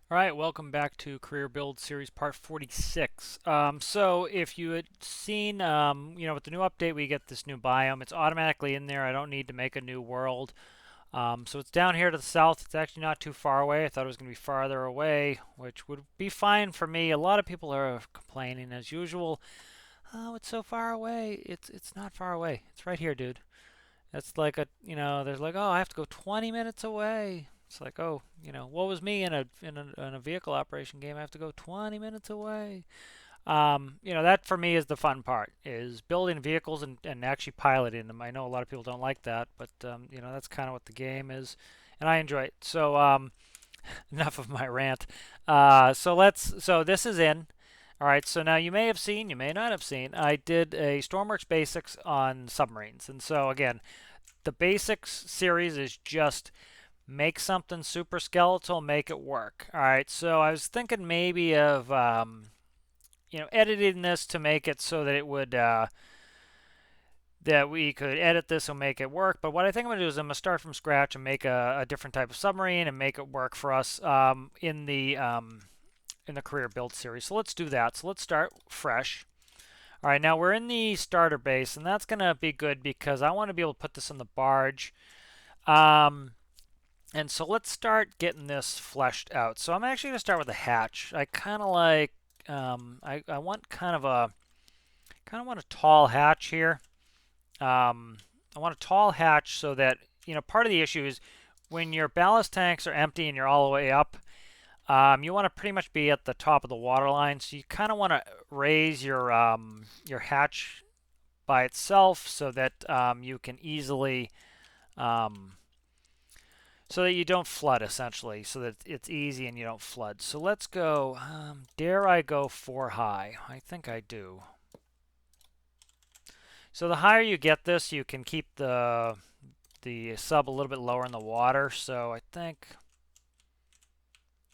All right, welcome back to Career Build Series Part 46. So if you had seen, with the new update, we get this new biome. It's automatically in there. I don't need to make a new world. So it's down here to the south. It's actually not too far away. I thought it was going to be farther away, which would be fine for me. A lot of people are complaining, as usual. Oh, it's so far away. It's not far away. It's right here, dude. That's like there's like, oh, I have to go 20 minutes away. It's like, oh, what was me in a vehicle operation game? I have to go 20 minutes away. That for me is the fun part, is building vehicles and actually piloting them. I know a lot of people don't like that, but that's kind of what the game is, and I enjoy it. So enough of my rant. So this is in. All right, so now you may have seen, you may not have seen, I did a Stormworks basics on submarines. And so again, the basics series is just make something super skeletal, make it work. All right, so I was thinking maybe of editing this to make it so that it would that we could edit this and make it work. But what I think I'm going to do is I'm going to start from scratch and make a different type of submarine and make it work for us in the career build series. So let's do that. So let's start fresh. All right, now we're in the starter base, and that's going to be good because I want to be able to put this on the barge. And so let's start getting this fleshed out. So I'm actually going to start with a hatch. I kind of like, I want kind of want a tall hatch here. I want a tall hatch so that, part of the issue is when your ballast tanks are empty and you're all the way up, you want to pretty much be at the top of the water line. So you kind of want to raise your hatch by itself so that you can easily so that you don't flood, essentially, so that it's easy and you don't flood. So let's go, dare I go 4 high? I think I do. So the higher you get this, you can keep the sub a little bit lower in the water. So I think,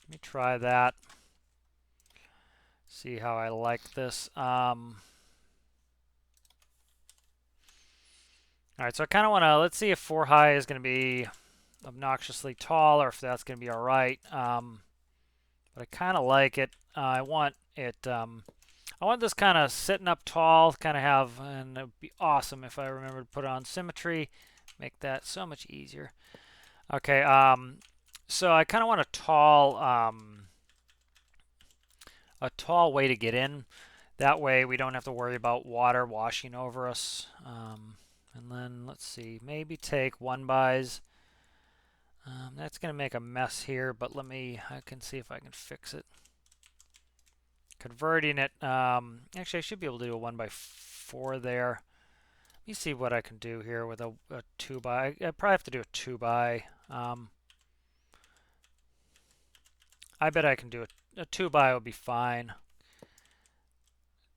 let me try that. See how I like this. All right, so I kind of want to, let's see if 4 high is going to be obnoxiously tall or if that's going to be all right. But I kind of like it. I want this kind of sitting up tall, kind of have, and it would be awesome if I remember to put on symmetry, make that so much easier. Okay, so I kind of want a tall way to get in. That way we don't have to worry about water washing over us. And then let's see, maybe take 1-bys. That's going to make a mess here, but I can see if I can fix it. Converting it, actually I should be able to do a 1x4 there. Let me see what I can do here with a 2-by. I probably have to do a 2-by. I bet I can do a 2-by would be fine.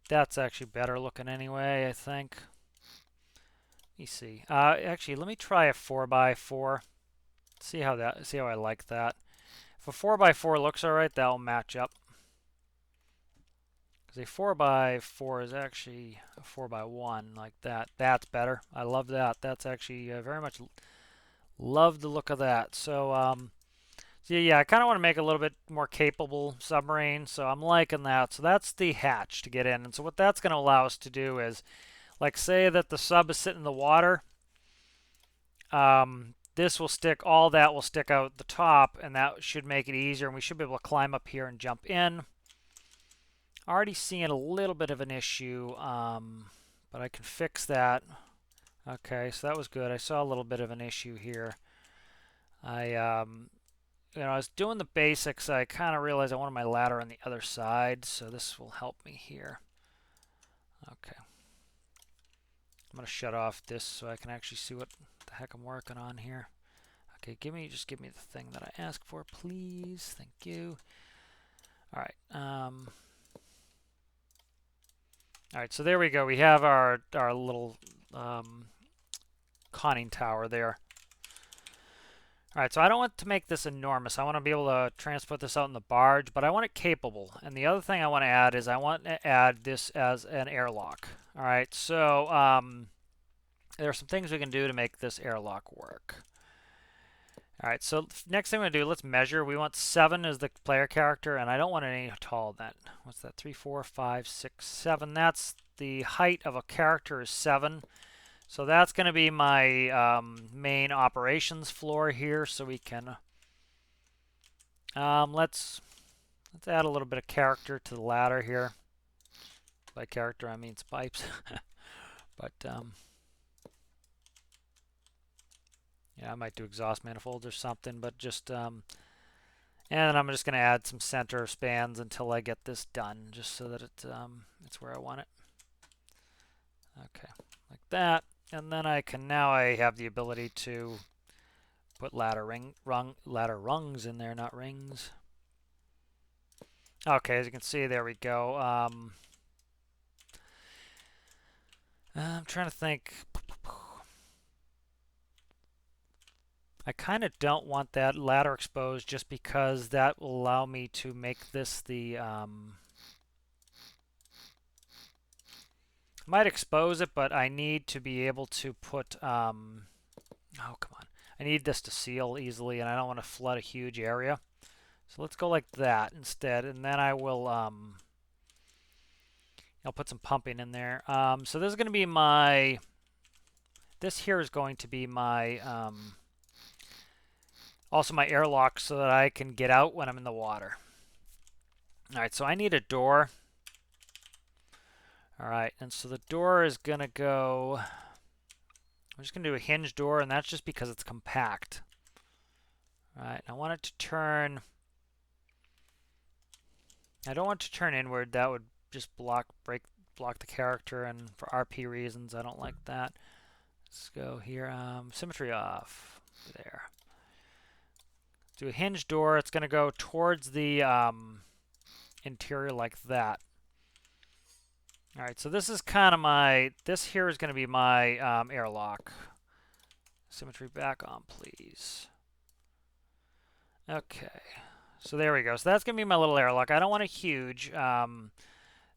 That's actually better looking anyway, I think. Let me see. Actually, let me try a 4x4. See how I like that. If a 4x4 looks alright, that'll match up. Because a 4x4 is actually a 4x1 like that. That's better. I love that. That's actually very much love the look of that. So yeah, I kind of want to make a little bit more capable submarine. So I'm liking that. So that's the hatch to get in. And so what that's going to allow us to do is, like, say that the sub is sitting in the water. This will stick, all that will stick out the top, and that should make it easier. And we should be able to climb up here and jump in. Already seeing a little bit of an issue, but I can fix that. Okay, so that was good. I saw a little bit of an issue here. I was doing the basics. I kind of realized I wanted my ladder on the other side, so this will help me here. Okay. I'm going to shut off this so I can actually see what the heck I'm working on here. Okay, just give me the thing that I asked for, please. Thank you. All right. All right, so there we go. We have our little conning tower there. All right, so I don't want to make this enormous. I want to be able to transport this out in the barge, but I want it capable. And the other thing I want to add is I want to add this as an airlock. All right, so there are some things we can do to make this airlock work. All right, so next thing we're gonna do, let's measure. We want 7 as the player character, and I don't want it any taller than that. What's that? 3, 4, 5, 6, 7. That's the height of a character is 7. So that's gonna be my main operations floor here. So we can let's add a little bit of character to the ladder here. By character, I mean pipes. But yeah, I might do exhaust manifolds or something, but just and then I'm just going to add some center spans until I get this done, just so that it's where I want it. Okay, like that, and then I have the ability to put ladder rungs in there, not rings. Okay, as you can see, there we go. I'm trying to think. I kind of don't want that ladder exposed just because that will allow me to make this the... I might expose it, but I need to be able to put... oh, come on. I need this to seal easily, and I don't want to flood a huge area. So let's go like that instead, and then I will... I'll put some pumping in there. So this is going to be my... This here is going to be my... also my airlock so that I can get out when I'm in the water. Alright, so I need a door. Alright, and so the door is going to go... I'm just going to do a hinge door, and that's just because it's compact. Alright, I want it to turn... I don't want it to turn inward. That would just block the character, and for RP reasons, I don't like that. Let's go here. Symmetry off. There. Do a hinge door. It's going to go towards the interior like that. All right, so this is kind of my, this here is going to be my airlock. Symmetry back on, please. Okay, so there we go. So that's going to be my little airlock. I don't want it huge.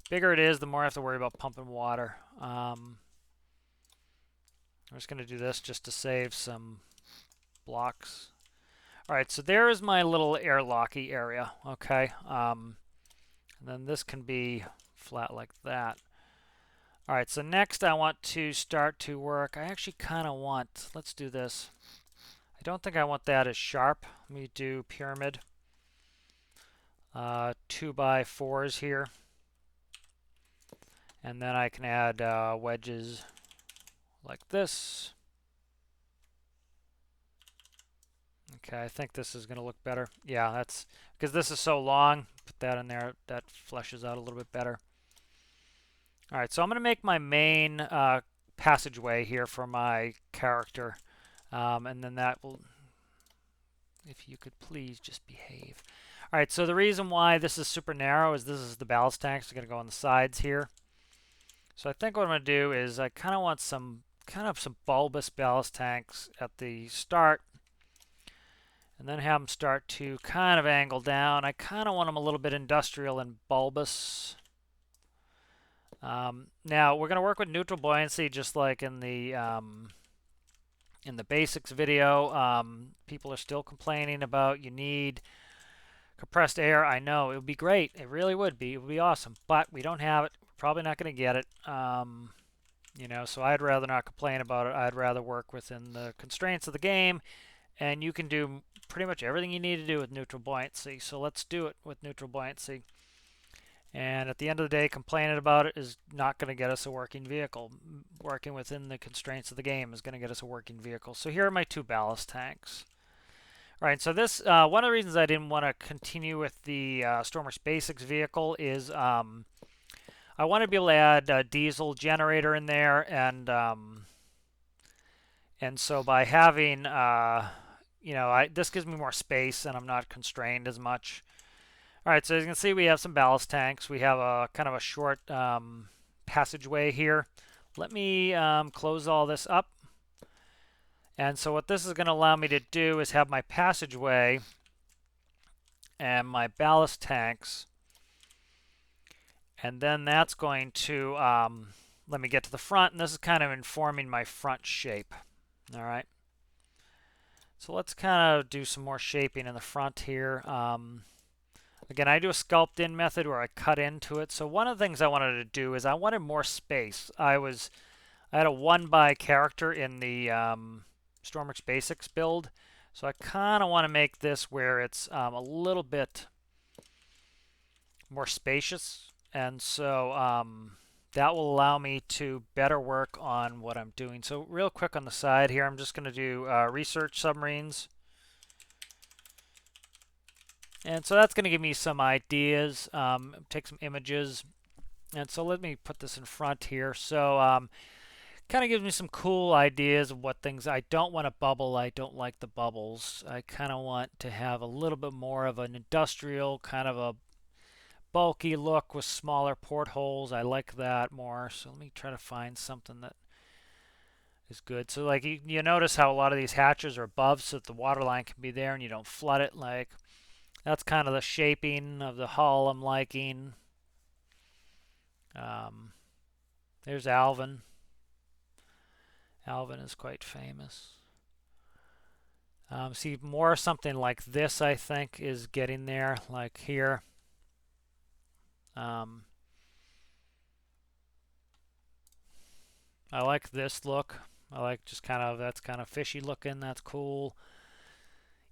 Bigger it is, the more I have to worry about pumping water. I'm just going to do this just to save some blocks. All right, so there is my little airlocky area, okay? And then this can be flat like that. All right, so next I want to start to work. I actually kind of want, let's do this. I don't think I want that as sharp. Let me do pyramid. 2x4s here. And then I can add wedges like this. Okay, I think this is going to look better. Yeah, that's because this is so long. Put that in there. That fleshes out a little bit better. All right, so I'm going to make my main passageway here for my character. And then that will, if you could please just behave. All right, so the reason why this is super narrow is this is the ballast tanks. It's going to go on the sides here. So I think what I'm going to do is I kind of want some bulbous ballast tanks at the start. And then have them start to kind of angle down. I kind of want them a little bit industrial and bulbous. Now we're going to work with neutral buoyancy just like in the basics video. People are still complaining about you need compressed air. I know, it would be great. It really would be. It would be awesome. But we don't have it. We're probably not going to get it. You know, so I'd rather not complain about it. I'd rather work within the constraints of the game. And you can do pretty much everything you need to do with neutral buoyancy. So let's do it with neutral buoyancy. And at the end of the day, complaining about it is not going to get us a working vehicle. Working within the constraints of the game is going to get us a working vehicle. So here are my 2 ballast tanks. All right, so this, one of the reasons I didn't want to continue with the Stormworks Basics vehicle is I want to be able to add a diesel generator in there, and so by having, you know, this gives me more space and I'm not constrained as much. All right, so as you can see, we have some ballast tanks. We have a kind of a short passageway here. Let me close all this up. And so what this is going to allow me to do is have my passageway and my ballast tanks. And then that's going to let me get to the front. And this is kind of informing my front shape. All right. So let's kind of do some more shaping in the front here. Again, I do a sculpt in method where I cut into it. So one of the things I wanted to do is I wanted more space. I had a 1 by character in the Stormworks Basics build. So I kind of want to make this where it's a little bit more spacious. And so that will allow me to better work on what I'm doing. So real quick on the side here, I'm just going to do research submarines. And so that's going to give me some ideas, take some images. And so let me put this in front here. So kind of gives me some cool ideas of what things I don't want to bubble. I don't like the bubbles. I kind of want to have a little bit more of an industrial, kind of a bulky look with smaller portholes. I like that more. So let me try to find something that is good. So like you notice how a lot of these hatches are above so that the water line can be there and you don't flood it. Like that's kind of the shaping of the hull I'm liking. There's Alvin. Alvin is quite famous. See, more something like this, I think, is getting there, like here. I like this look. I like just kind of, that's kind of fishy looking. That's cool.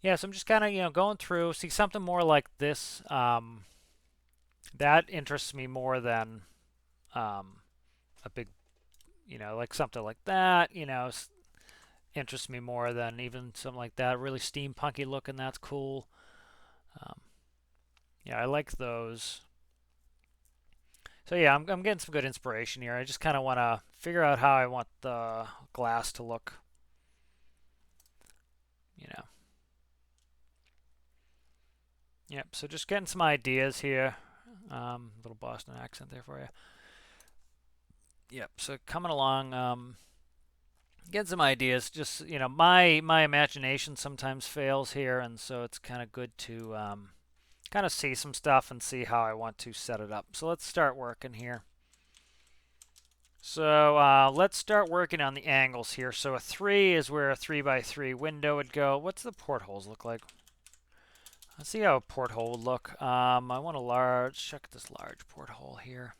Yeah, so I'm just kind of, going through. See, something more like this. That interests me more than a big, like something like that, interests me more than even something like that. Really steampunky looking, that's cool. Yeah, I like those. So yeah, I'm getting some good inspiration here. I just kind of want to figure out how I want the glass to look. You know. Yep. So just getting some ideas here. Little Boston accent there for you. Yep. So coming along, getting some ideas. Just my imagination sometimes fails here, and so it's kind of good to kind of see some stuff and see how I want to set it up. So let's start working here. So let's start working on the angles here. So a 3 is where a 3x3 window would go. What's the portholes look like? Let's see how a porthole would look. I want a large, check this large porthole here.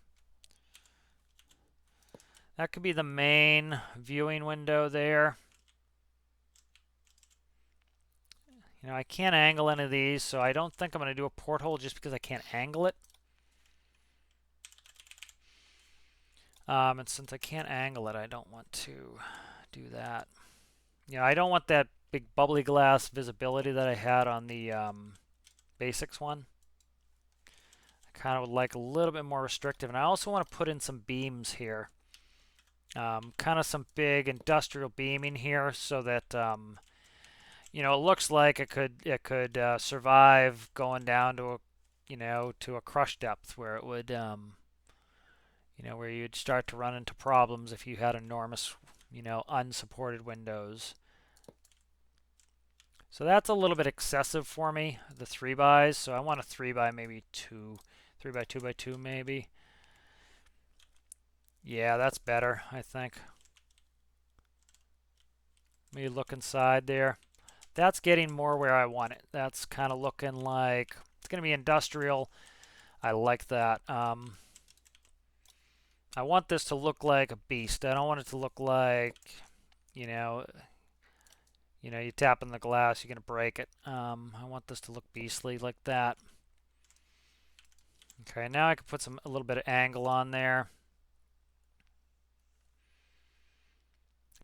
That could be the main viewing window there. I can't angle any of these, so I don't think I'm going to do a porthole just because I can't angle it. And since I can't angle it, I don't want to do that. I don't want that big bubbly glass visibility that I had on the basics one. I kind of would like a little bit more restrictive. And I also want to put in some beams here. Kind of some big industrial beaming here so that it looks like it could survive going down to a crush depth where it would where you'd start to run into problems if you had enormous unsupported windows. So that's a little bit excessive for me, the 3x. So I want a 3x maybe 2, 3x 2x2 maybe. Yeah, that's better, I think. Let me look inside there. That's getting more where I want it. That's kind of looking like it's going to be industrial. I like that. I want this to look like a beast. I don't want it to look like, you tap in the glass, you're going to break it. I want this to look beastly like that. Okay, now I can put a little bit of angle on there.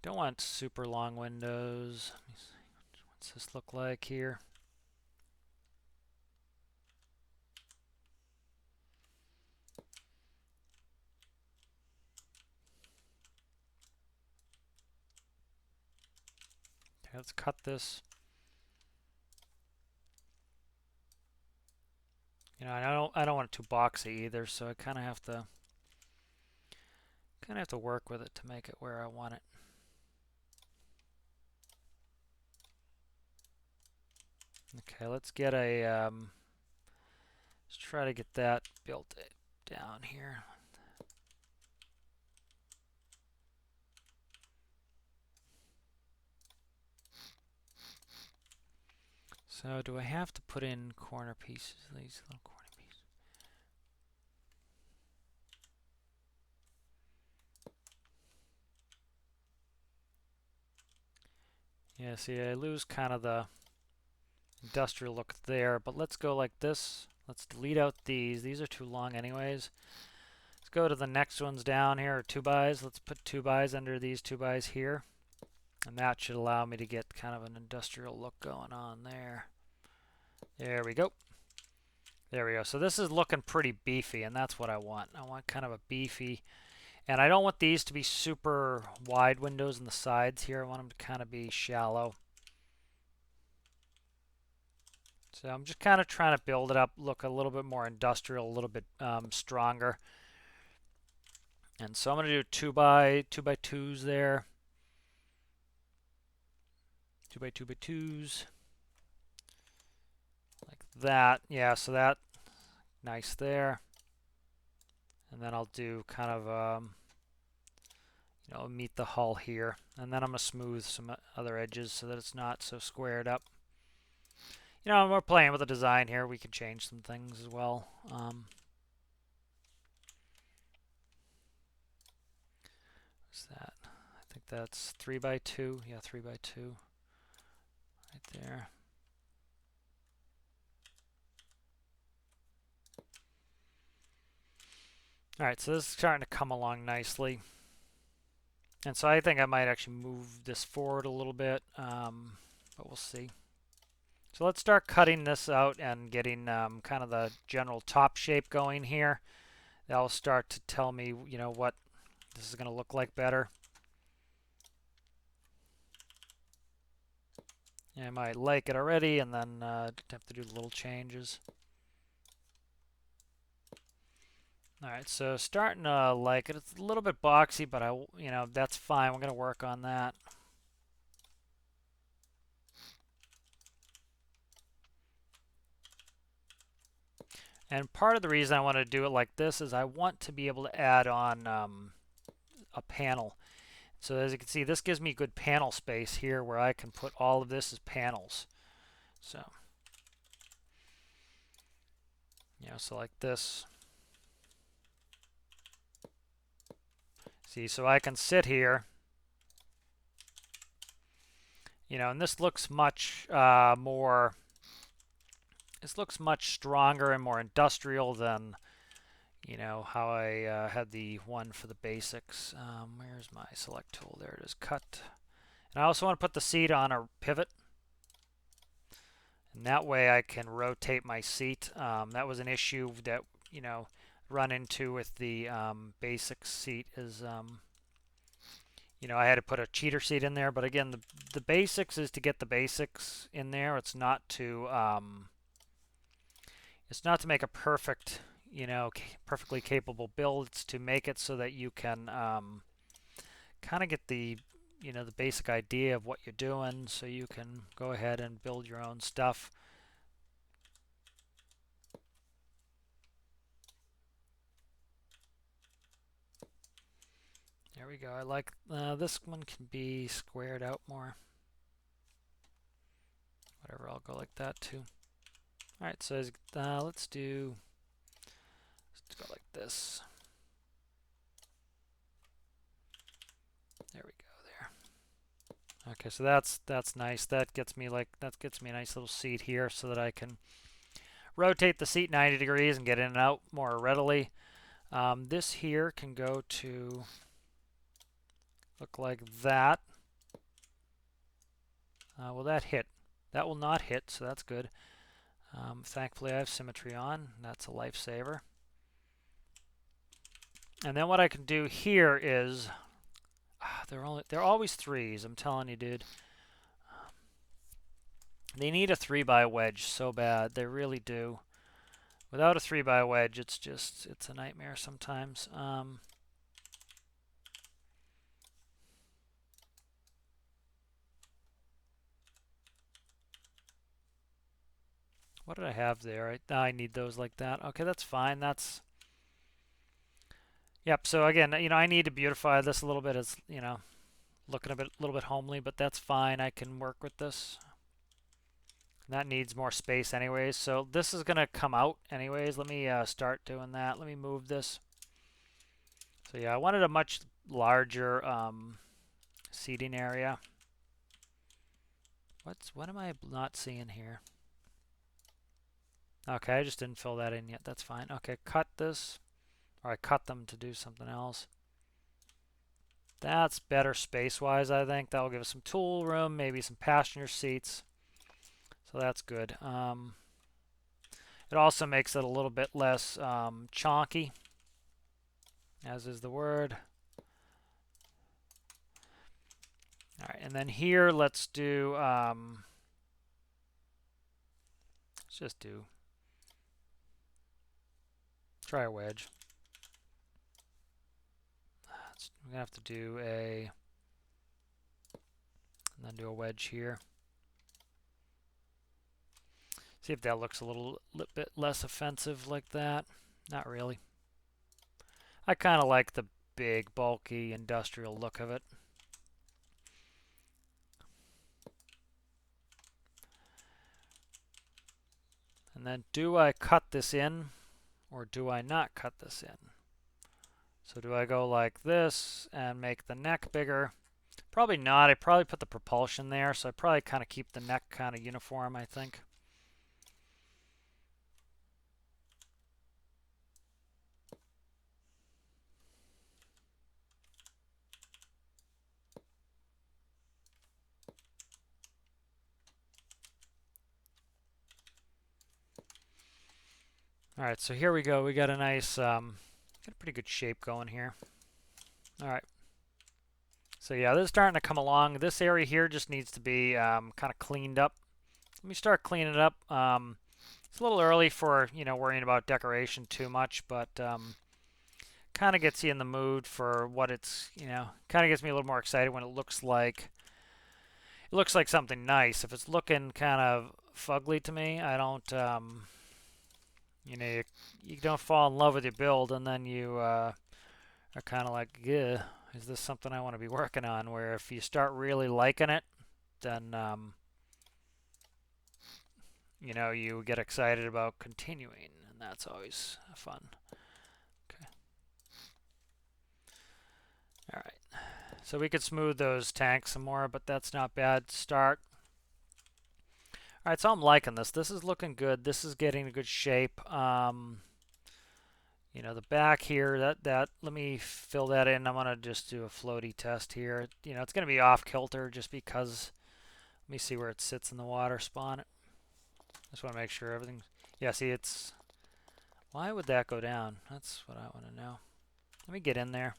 Don't want super long windows. Let me see. What's this look like here? Okay, let's cut this. I don't want it too boxy either, so I kind of have to work with it to make it where I want it. Okay, let's get let's try to get that built down here. So do I have to put in corner pieces? These little corner pieces. Yeah, see, I lose kind of the industrial look there, but let's go like this. Let's delete out these. These are too long anyways. Let's go to the next ones down here, or 2x. Let's put 2x under these 2x here. And that should allow me to get kind of an industrial look going on there. There we go. There we go. So this is looking pretty beefy, and that's what I want. I want kind of a beefy, and I don't want these to be super wide windows in the sides here. I want them to kind of be shallow. So I'm just kind of trying to build it up, look a little bit more industrial, a little bit stronger. And so I'm going to do 2x2s there. 2x2x2s. Like that. Yeah, so that nice there. And then I'll do kind of meet the hull here. And then I'm going to smooth some other edges so that it's not so squared up. When we're playing with the design here, we can change some things as well. What's that? I think that's 3x2. Yeah, 3x2. Right there. Alright, so this is starting to come along nicely. And so I think I might actually move this forward a little bit, but we'll see. So let's start cutting this out and getting kind of the general top shape going here. That'll start to tell me, what this is going to look like better. I might like it already, and then have to do little changes. Alright, so starting to like it. It's a little bit boxy, but that's fine. We're going to work on that. And part of the reason I want to do it like this is I want to be able to add on a panel. So as you can see, this gives me good panel space here where I can put all of this as panels. So, so like this. See, so I can sit here, and this looks much more, this looks much stronger and more industrial than, how I had the one for the basics. Where's my select tool? There it is, cut. And I also want to put the seat on a pivot. And that way I can rotate my seat. That was an issue that, run into with the basic seat is, I had to put a cheater seat in there. But again, the basics is to get the basics in there. It's not to make a perfect, perfectly capable build. It's to make it so that you can kind of get the the basic idea of what you're doing, so you can go ahead and build your own stuff. There we go. I like this one can be squared out more. Whatever, I'll go like that too. All right, so let's go like this. There we go. There. Okay, so that's nice. That gets me a nice little seat here, so that I can rotate the seat 90 degrees and get in and out more readily. This here can go to look like that. Will that hit? That will not hit, so that's good. Thankfully I have symmetry on. That's a lifesaver. And then what I can do here is they're always threes, I'm telling you, dude. They need a 3x wedge so bad. They really do. Without a 3x wedge, it's a nightmare sometimes. What did I have there? I need those like that. Okay, that's fine. Yep. So again, I need to beautify this a little bit. As looking a little bit homely, but that's fine. I can work with this. That needs more space anyways, so this is going to come out anyways. Let me start doing that. Let me move this. So yeah, I wanted a much larger seating area. What am I not seeing here? Okay, I just didn't fill that in yet. That's fine. Okay, cut this. Or I cut them to do something else. That's better space-wise, I think. That will give us some tool room, maybe some passenger seats. So that's good. It also makes it a little bit less chonky, as is the word. All right, and then here, let's just try a wedge. We're gonna have to do and then do a wedge here. See if that looks a little bit less offensive like that. Not really. I kind of like the big, bulky, industrial look of it. And then do I cut this in or do I not cut this in? So do I go like this and make the neck bigger? Probably not. I probably put the propulsion there, so I probably kind of keep the neck kind of uniform, I think. All right, so here we go. We got a nice, got a pretty good shape going here. All right. So yeah, this is starting to come along. This area here just needs to be kind of cleaned up. Let me start cleaning it up. It's a little early for, worrying about decoration too much, but kind of gets you in the mood for what it's, kind of gets me a little more excited when it looks like something nice. If it's looking kind of fugly to me, I don't, you don't fall in love with your build, and then you are kind of like, yeah, is this something I want to be working on? Where if you start really liking it, then you get excited about continuing, and that's always fun. Okay. All right. So we could smooth those tanks some more, but that's not bad to start. All right, so I'm liking this. This is looking good. This is getting a good shape. The back here, let me fill that in. I'm gonna just do a floaty test here. It's gonna be off kilter just because. Let me see where it sits in the water. Spawn it. Just want to make sure everything's. Yeah, see, it's. Why would that go down? That's what I want to know. Let me get in there.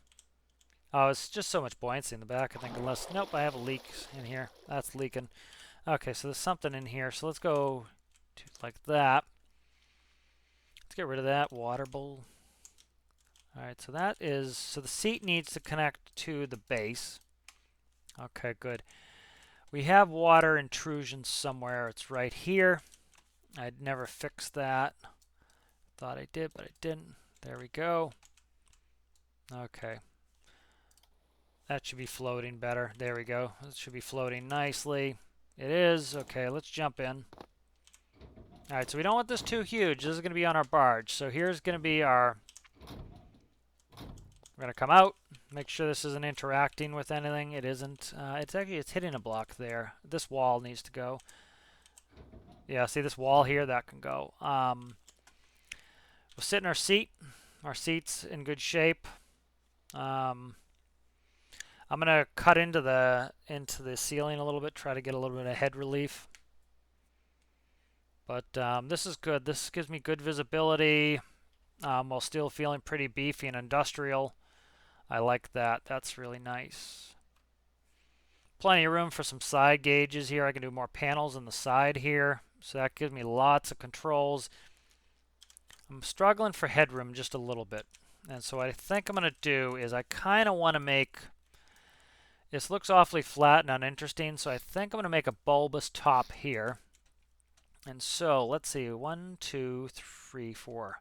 Oh, it's just so much buoyancy in the back, I think, unless... Nope, I have a leak in here. That's leaking. Okay, so there's something in here. So let's go to like that. Let's get rid of that water bowl. All right, so that is... So the seat needs to connect to the base. Okay, good. We have water intrusion somewhere. It's right here. I'd never fixed that. Thought I did, but I didn't. There we go. Okay. That should be floating better. There we go. It should be floating nicely. It is. Okay, let's jump in. All right, so we don't want this too huge. This is going to be on our barge. So here's going to be our... We're going to come out. Make sure this isn't interacting with anything. It isn't. It's hitting a block there. This wall needs to go. Yeah, see this wall here? That can go. We'll sit in our seat. Our seat's in good shape. I'm gonna cut into the ceiling a little bit, try to get a little bit of head relief. But this is good. This gives me good visibility while still feeling pretty beefy and industrial. I like that. That's really nice. Plenty of room for some side gauges here. I can do more panels on the side here. So that gives me lots of controls. I'm struggling for headroom just a little bit. And so what I think I'm going to do is I kind of want to make... This looks awfully flat and uninteresting, so I think I'm going to make a bulbous top here. And so, let's see, 1, 2, 3, 4.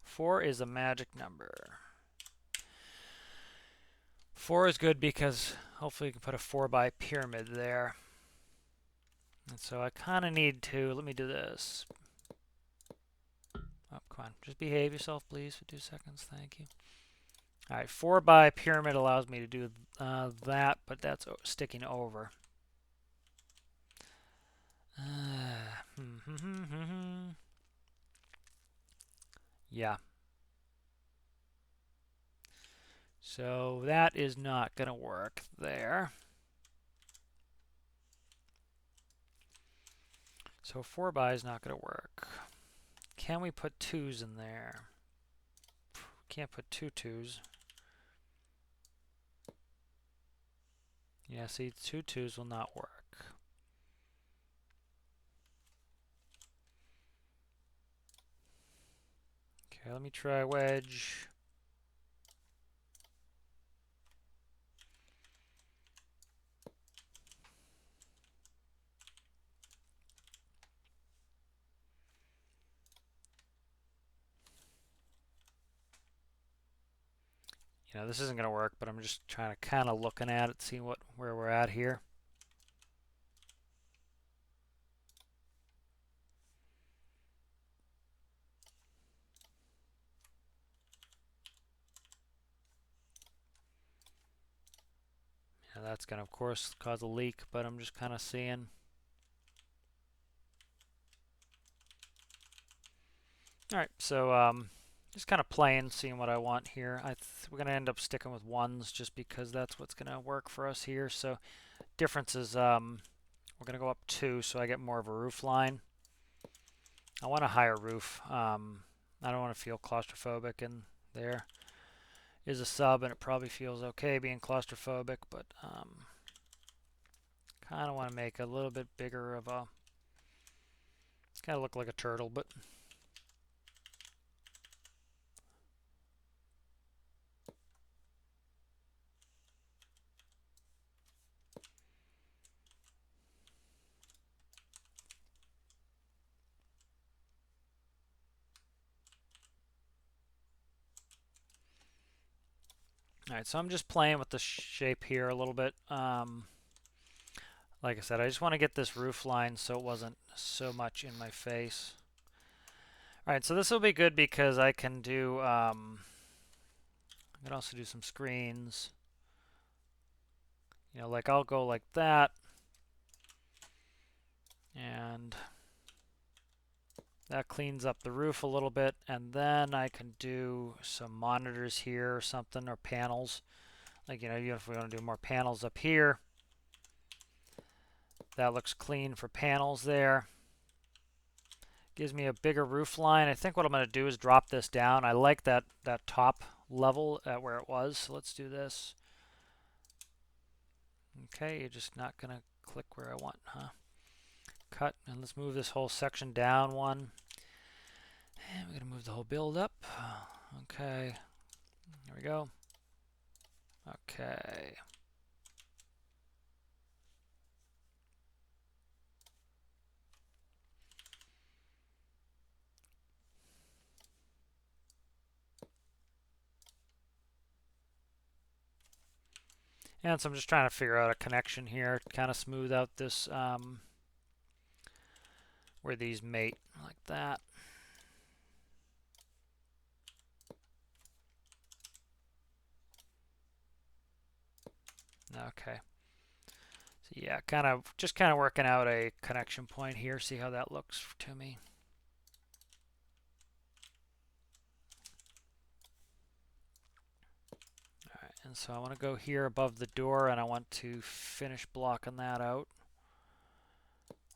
4 is a magic number. 4 is good because hopefully you can put a 4x pyramid there. And so I kind of need to, let me do this. Oh, come on, just behave yourself, please, for 2 seconds. Thank you. All right, 4 by pyramid allows me to do that, but that's sticking over. Yeah. So that is not going to work there. So 4 by is not going to work. Can we put 2s in there? Can't put 2s. Yeah, see, 2s will not work. Okay, let me try wedge. You know, this isn't going to work, but I'm just trying to kind of looking at it, see where we're at here. Yeah, that's going to, of course, cause a leak, but I'm just kind of seeing. All right, so just kind of playing, seeing what I want here. We're going to end up sticking with 1s just because that's what's going to work for us here. So difference is we're going to go up 2 so I get more of a roof line. I want a higher roof. I don't want to feel claustrophobic in there. Is a sub and it probably feels okay being claustrophobic, but kind of want to make a little bit bigger of a, kind of look like a turtle, but all right, so I'm just playing with the shape here a little bit. Like I said, I just want to get this roof line so it wasn't so much in my face. All right, so this will be good because I can do, I can also do some screens. You know, like I'll go like that. And that cleans up the roof a little bit. And then I can do some monitors here or something, or panels. Like, you know, even if we want to do more panels up here. That looks clean for panels there. Gives me a bigger roof line. I think what I'm going to do is drop this down. I like that top level at where it was. So let's do this. Okay, you're just not going to click where I want, huh? Cut, and let's move this whole section down 1. And we're going to move the whole build up. Okay, there we go. Okay. And so I'm just trying to figure out a connection here, kind of smooth out this, where these mate, like that. Okay. So yeah, just kind of working out a connection point here, see how that looks to me. All right, and so I want to go here above the door and I want to finish blocking that out.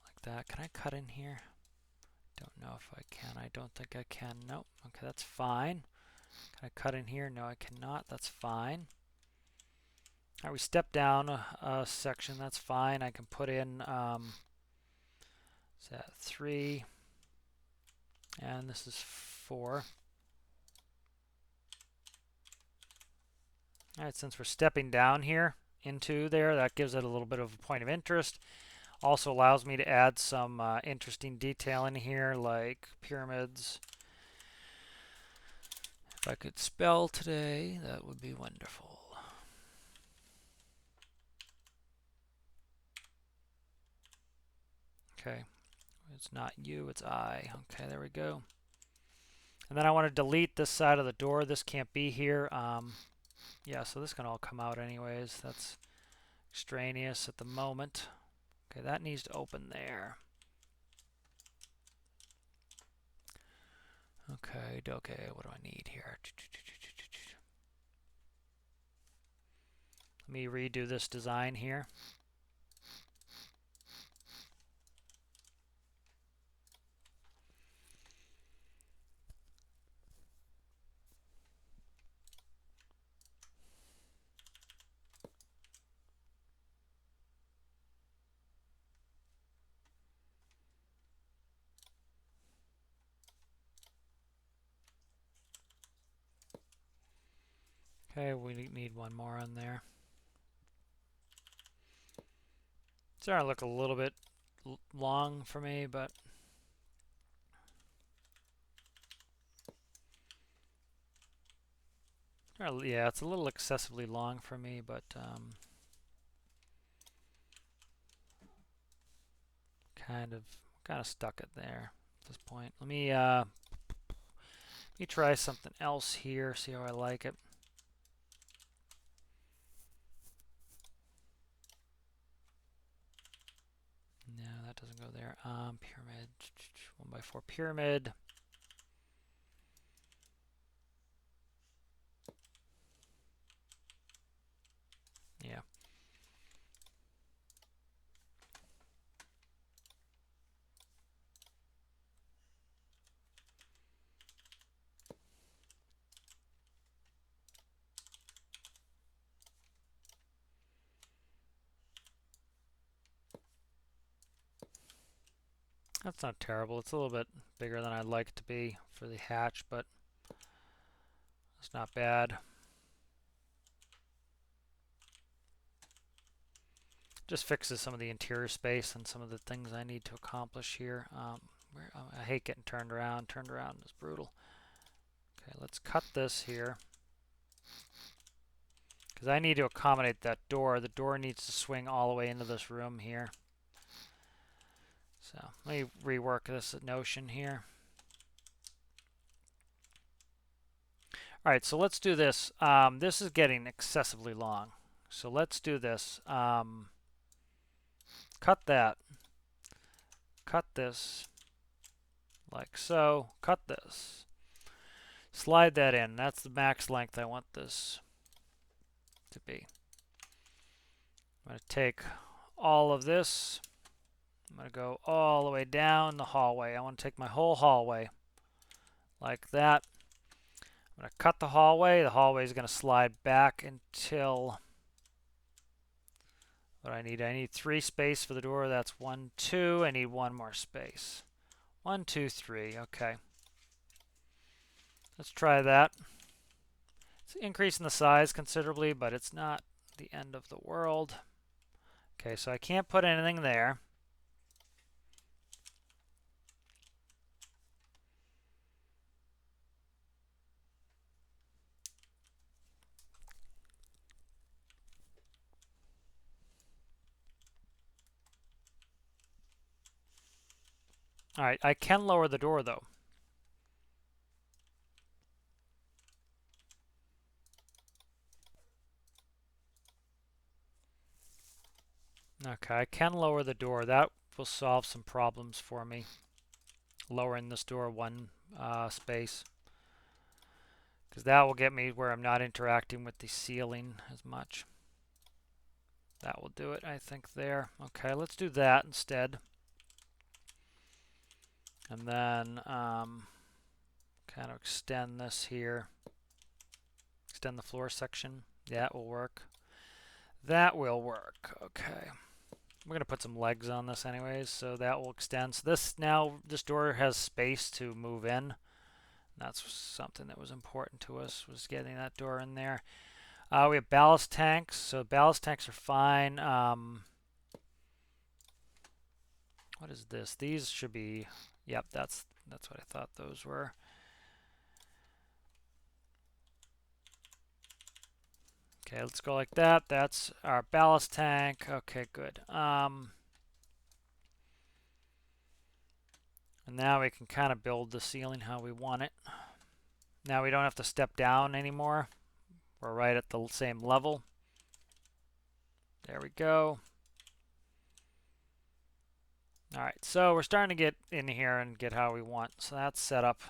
Like that. Can I cut in here? Don't know if I can. I don't think I can. Nope. Okay, that's fine. Can I cut in here? No, I cannot. That's fine. All right, we step down a section. That's fine. I can put in, is that 3? And this is 4. All right, since we're stepping down here into there, that gives it a little bit of a point of interest. Also allows me to add some interesting detail in here, like pyramids. If I could spell today, that would be wonderful. Okay, it's not you, it's I. Okay, there we go. And then I want to delete this side of the door. This can't be here. Yeah, so this can all come out anyways. That's extraneous at the moment. Okay, that needs to open there. Okay, what do I need here? Let me redo this design here. Okay, we need one more on there. It's starting to look a little bit long for me, but yeah, it's a little excessively long for me, but kind of stuck it there at this point. Let me try something else here, see how I like it. No, that doesn't go there. Pyramid, 1x4 pyramid. Yeah. That's not terrible. It's a little bit bigger than I'd like it to be for the hatch, but it's not bad. Just fixes some of the interior space and some of the things I need to accomplish here. I hate getting turned around. Turned around is brutal. Okay, let's cut this here. Because I need to accommodate that door. The door needs to swing all the way into this room here. So let me rework this notion here. All right, so let's do this. This is getting excessively long. So let's do this. Cut that. Cut this. Like so. Cut this. Slide that in. That's the max length I want this to be. I'm going to take all of this. I'm going to go all the way down the hallway. I want to take my whole hallway like that. I'm going to cut the hallway. The hallway is going to slide back until what I need 3 space for the door. That's 1, 2. I need 1 more space. 1, 2, 3. Okay. Let's try that. It's increasing the size considerably, but it's not the end of the world. Okay, so I can't put anything there. All right, I can lower the door though. Okay, I can lower the door. That will solve some problems for me. Lowering this door 1 space. Because that will get me where I'm not interacting with the ceiling as much. That will do it, I think, there. Okay, let's do that instead. And then kind of extend this here. Extend the floor section. That will work. That will work. Okay. We're going to put some legs on this anyways, so that will extend. So this door has space to move in. That's something that was important to us, was getting that door in there. We have ballast tanks, so ballast tanks are fine. What is this? These should be, yep, that's what I thought those were. Okay, let's go like that. That's our ballast tank. Okay, good. And now we can kind of build the ceiling how we want it. Now we don't have to step down anymore. We're right at the same level. There we go. All right, so we're starting to get in here and get how we want. So that's set up.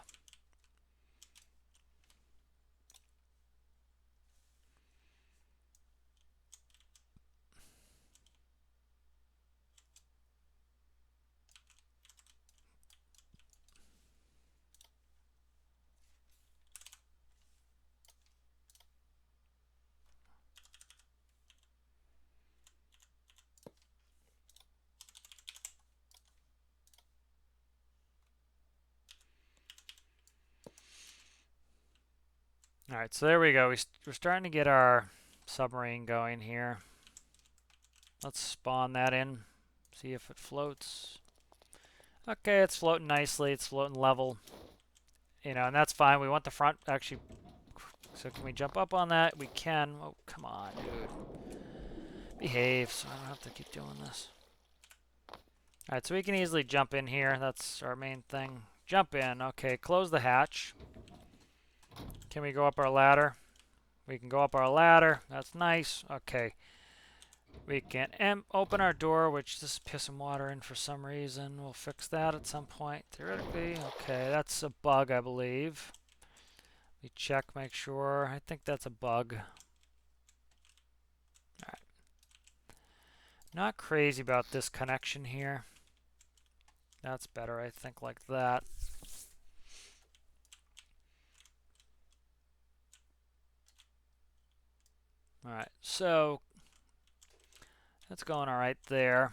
All right, so there we go. We're starting to get our submarine going here. Let's spawn that in, see if it floats. Okay, it's floating nicely. It's floating level. You know, and that's fine. We want the front actually. So can we jump up on that? We can. Oh, come on, dude. Behave so I don't have to keep doing this. All right, so we can easily jump in here. That's our main thing. Jump in. Okay, close the hatch. Can we go up our ladder? We can go up our ladder. That's nice. Okay. We can open our door, which is pissing water in for some reason. We'll fix that at some point, theoretically. Okay, that's a bug, I believe. We check, make sure. I think that's a bug. All right. Not crazy about this connection here. That's better, I think, like that. All right, so that's going all right there.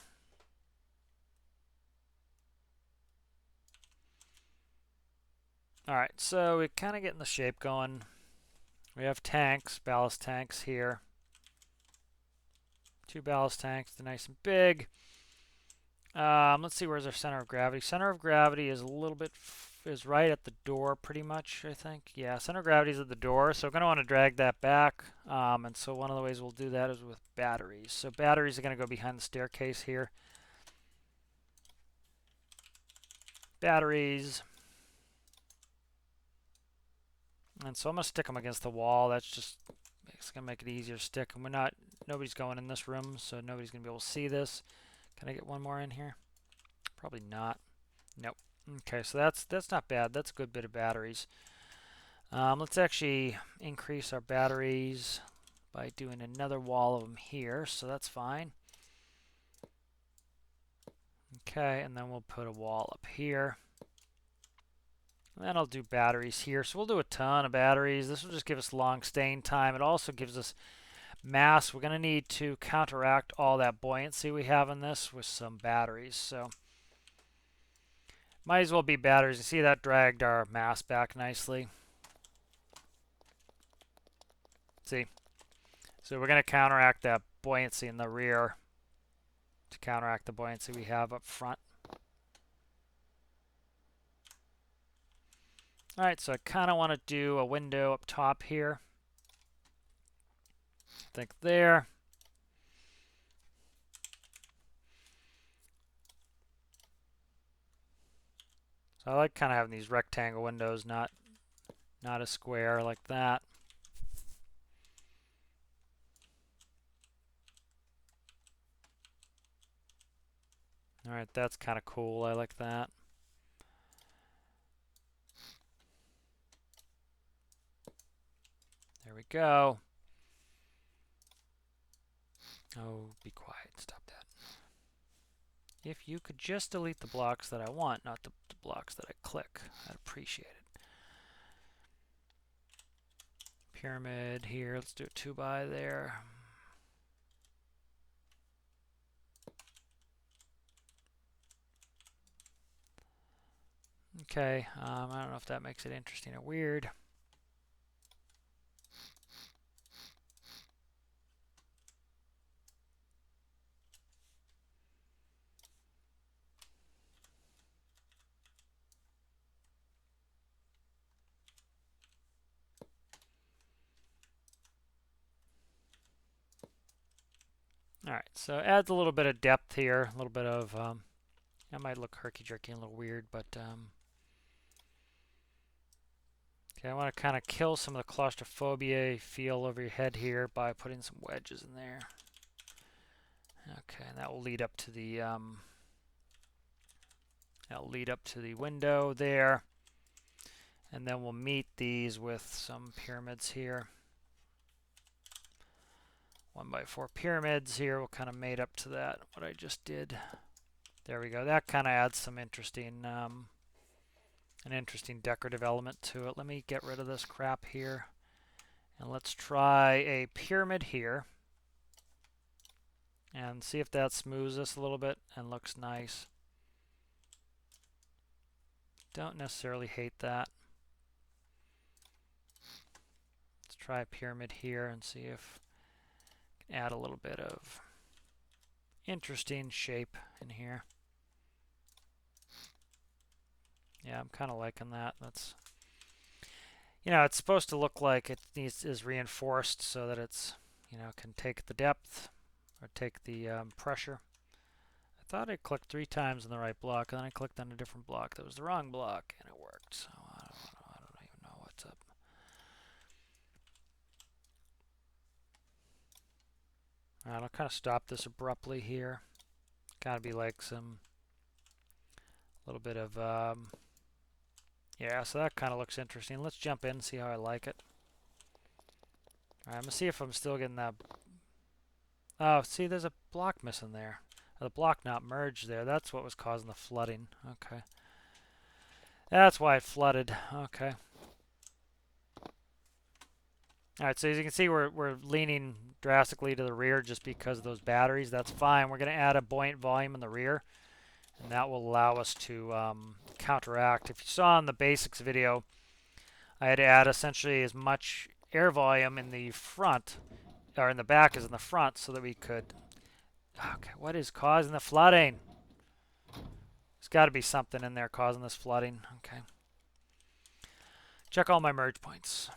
All right, so we're kind of getting the shape going. We have tanks, ballast tanks here. 2 ballast tanks, they're nice and big. Let's see, where's our center of gravity? Center of gravity is a little bit, is right at the door pretty much, I think. Yeah, center of gravity is at the door, so we're going to want to drag that back. And so one of the ways we'll do that is with batteries. So batteries are going to go behind the staircase here. Batteries. And so I'm going to stick them against the wall. That's just, it's going to make it easier to stick. And nobody's going in this room, so nobody's going to be able to see this. Can I get one more in here? Probably not. Nope. Okay, so that's not bad. That's a good bit of batteries. Let's actually increase our batteries by doing another wall of them here, so that's fine. Okay, and then we'll put a wall up here. And then I'll do batteries here. So we'll do a ton of batteries. This will just give us long staying time. It also gives us mass. We're going to need to counteract all that buoyancy we have in this with some batteries. So might as well be batteries. You see that dragged our mass back nicely. See? So we're going to counteract that buoyancy in the rear to counteract the buoyancy we have up front. All right, so I kind of want to do a window up top here. I think there. So I like kind of having these rectangle windows, not a square like that. All right, that's kind of cool. I like that. There we go. Oh, be quiet. Stop that. If you could just delete the blocks that I want, not the blocks that I click, I'd appreciate it. Pyramid here. Let's do a 2x there. Okay, I don't know if that makes it interesting or weird. All right, so adds a little bit of depth here, a little bit of That might look herky-jerky and a little weird, but okay, I want to kind of kill some of the claustrophobia feel over your head here by putting some wedges in there. Okay, and that will lead up to the window there, and then we'll meet these with some pyramids here. 1x4 pyramids here will kind of mate up to that, what I just did. There we go. That kind of adds some interesting, an interesting decorative element to it. Let me get rid of this crap here, and let's try a pyramid here, and see if that smooths this a little bit and looks nice. Don't necessarily hate that. Let's try a pyramid here and see if I can add a little bit of interesting shape in here. Yeah, I'm kind of liking that. That's, you know, it's supposed to look like it is reinforced so that it's, you know, can take the depth or take the pressure. I thought I clicked 3 times on the right block, and then I clicked on a different block that was the wrong block, and it worked. So I don't even know what's up. All right, I'll kind of stop this abruptly here. Gotta be like some little bit of yeah, so that kind of looks interesting. Let's jump in and see how I like it. All right, I'm gonna see if I'm still getting that. Oh, see, there's a block missing there. The block not merged there. That's what was causing the flooding. Okay. That's why it flooded. Okay. All right, so as you can see, we're leaning drastically to the rear just because of those batteries. That's fine. We're going to add a buoyant volume in the rear, and that will allow us to counteract. If you saw in the basics video, I had to add essentially as much air volume in the front, or in the back as in the front, so that we could... Okay, what is causing the flooding? There's got to be something in there causing this flooding. Okay. Check all my merge points.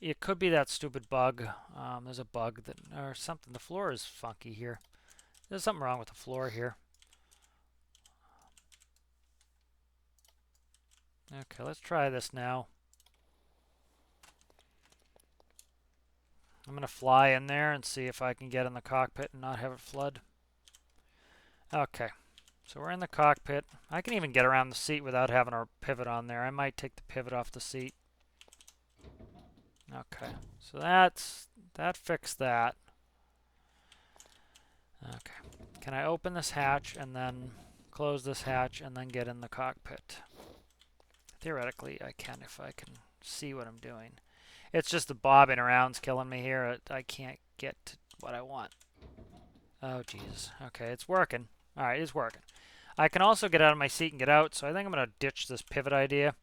It could be that stupid bug. There's a bug that, or something. The floor is funky here. There's something wrong with the floor here. Okay, let's try this now. I'm going to fly in there and see if I can get in the cockpit and not have it flood. Okay, so we're in the cockpit. I can even get around the seat without having our pivot on there. I might take the pivot off the seat. Okay, so that fixed that. Okay, can I open this hatch and then close this hatch and then get in the cockpit? Theoretically, I can if I can see what I'm doing. It's just the bobbing around's killing me here. I can't get to what I want. Oh, Jesus. Okay, it's working. All right, it's working. I can also get out of my seat and get out, so I think I'm going to ditch this pivot idea.